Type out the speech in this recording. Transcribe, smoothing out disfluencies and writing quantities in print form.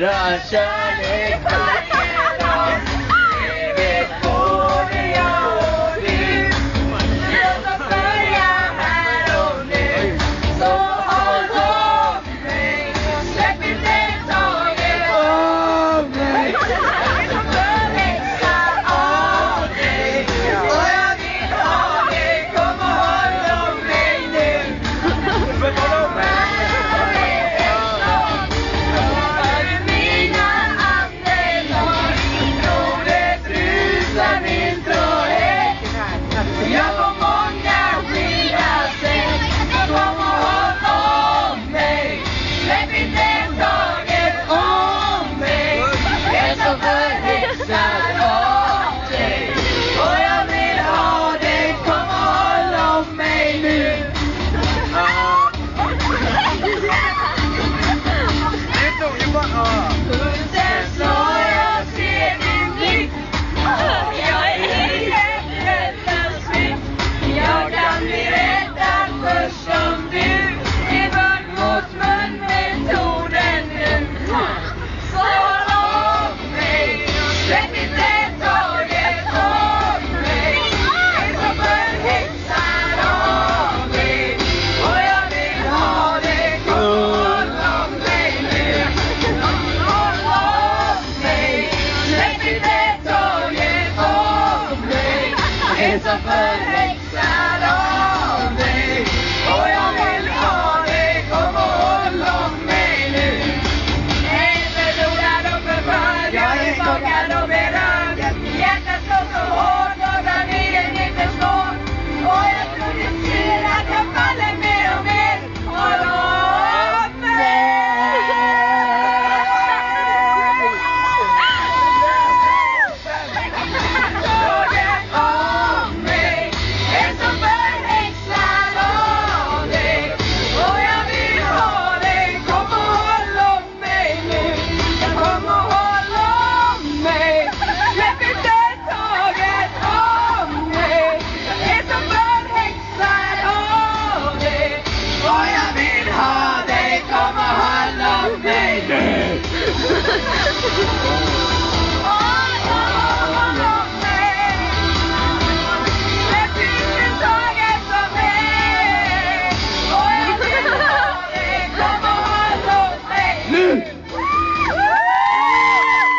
Era kärlek varje dag. Evigt både jag och du. Låt oss börja här och nu. Så håll om mig. Släpp inte taget om mig. Jag är som förväxlad av dig. Och jag vill ha dig. Kom och håll om mig nu. Jag får många skilda sätt. Kom och håll om mig. Släpp inte taget om mig. Jag är så förväxlad av dig. Och jag vill ha dig. Kom och håll om mig nu. Pulsen slår, jag ser din blick. Jag är helt räddningsblick. Jag kan bli räddad först om du är mun mot mun med tonen nu. Så håll om mig. Släpp inte taget om mig. Jag är så förhäxad av dig. Och jag vill ha dig. Kom och håll om mig nu. Håll om mig. Släpp inte taget om mig. Jag är så förhäxad.